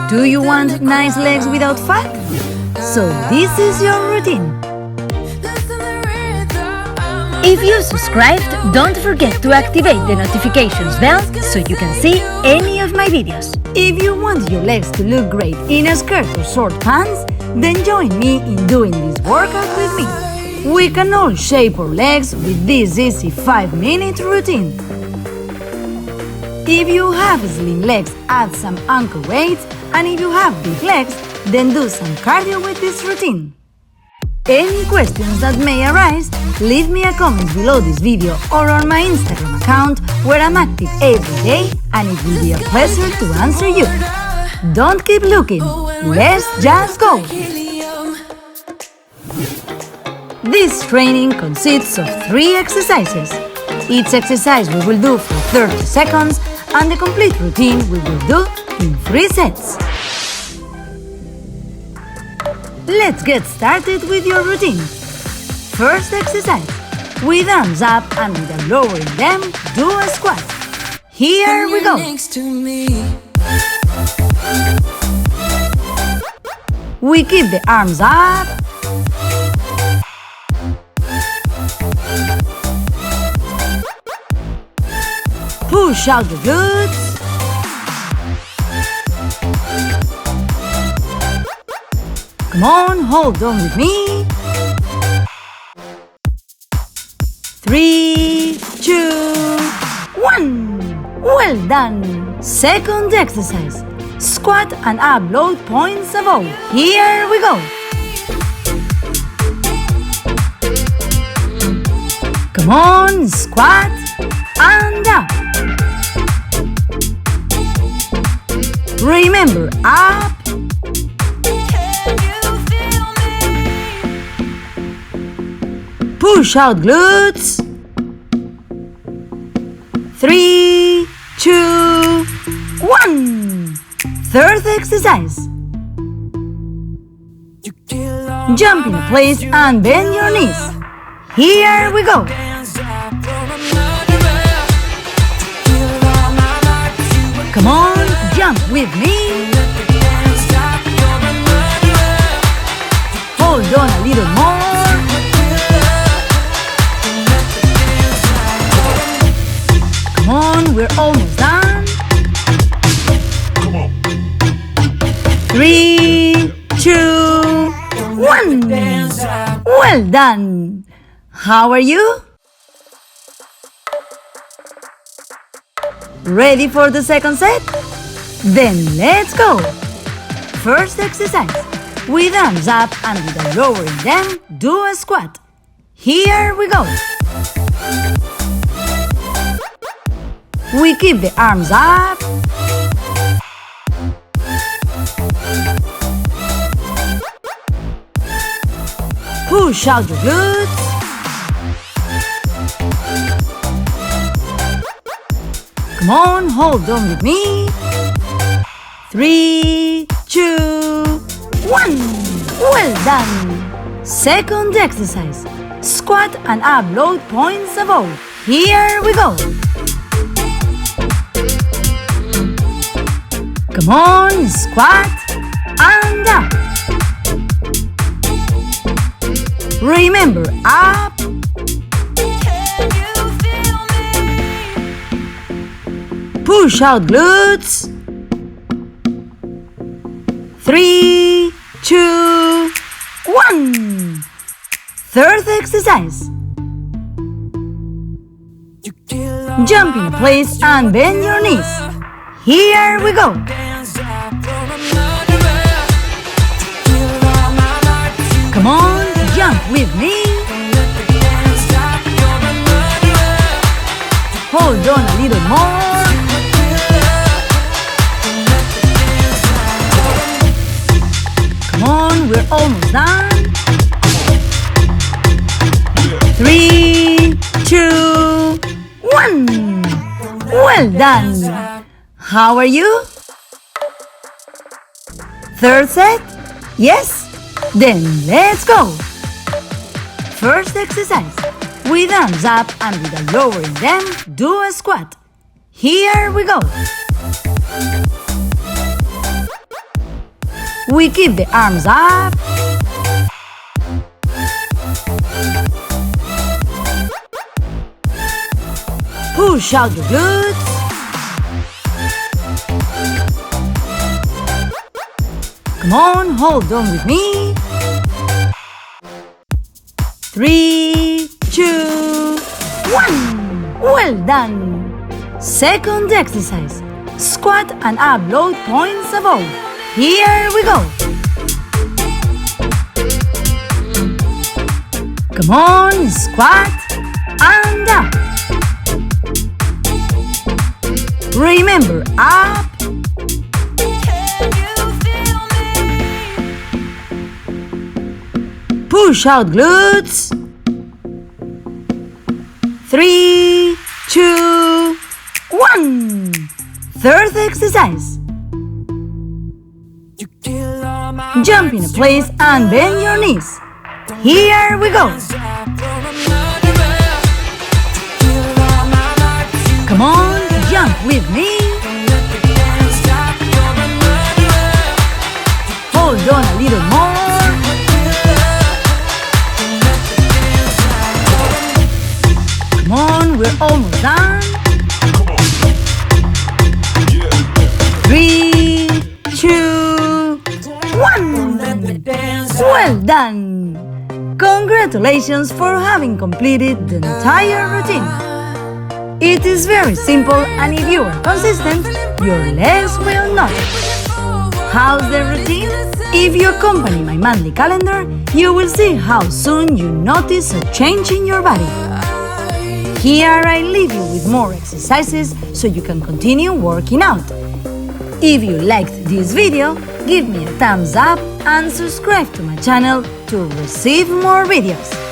Do you want nice legs without fat? So this is your routine. If you subscribed, don't forget to activate the notifications bell so you can see any of my videos. If you want your legs to look great in a skirt or short pants, then join me in doing this workout with me. We can all shape our legs with this easy 5-minute routine. If you have slim legs, add some ankle weights, and if you have big legs, then do some cardio with this routine. Any questions that may arise, leave me a comment below this video or on my Instagram account where I'm active every day and it will be a pleasure to answer you. Don't keep looking, let's just go! This training consists of 3 exercises. Each exercise we will do for 30 seconds and the complete routine we will do in 3 sets. Let's get started with your routine. First exercise. With arms up and without lowering them, do a squat. Here we go. We keep the arms up. Push out the glutes. Come on, hold on with me. 3, 2, 1. Well done. Second exercise. Squat and up load points above. Here we go. Come on, squat and up. Remember, up. Push out glutes. 3, 2, 1. Third exercise. Jump in place and bend your knees. Here we go. Come on, jump with me. Hold on a little more. Come on, we're almost done. 3, 2, 1. Well done. How are you? Ready for the second set? Then let's go. First exercise. With arms up and without lowering them, do a squat. Here we go. We keep the arms up. Push out your glutes. Come on, hold on with me. 3, 2, 1. Well done. Second exercise. Squat and up load points above. Here we go. Come on, squat and up. Remember, up. Push out glutes. 3, 2, 1. Third exercise. Jump in place and bend your knees. Here we go. Come on, jump with me. Hold on a little more. Come on, we're almost done. 3, 2, 1. Well done. How are you? Third set? Yes? Then let's go. First exercise. With arms up and without lowering them, do a squat. Here we go. We keep the arms up. Push out the glutes. Come on, hold on with me. 3, 2, 1. Well done. Second exercise. Squat and up load points above. Here we go. Come on, squat and up. Remember, up. Push out glutes. 3, 2, 1. Third exercise. Jump in place and bend your knees. Here we go. Come on, jump with me. Hold on a little more. Come on, we're almost done. 3, 2, 1. Well done. Congratulations for having completed the entire routine. It is very simple, and if you are consistent, your legs will notice. How's the routine? If you accompany my monthly calendar, you will see how soon you notice a change in your body. Here I leave you with more exercises so you can continue working out. If you liked this video, give me a thumbs up and subscribe to my channel to receive more videos.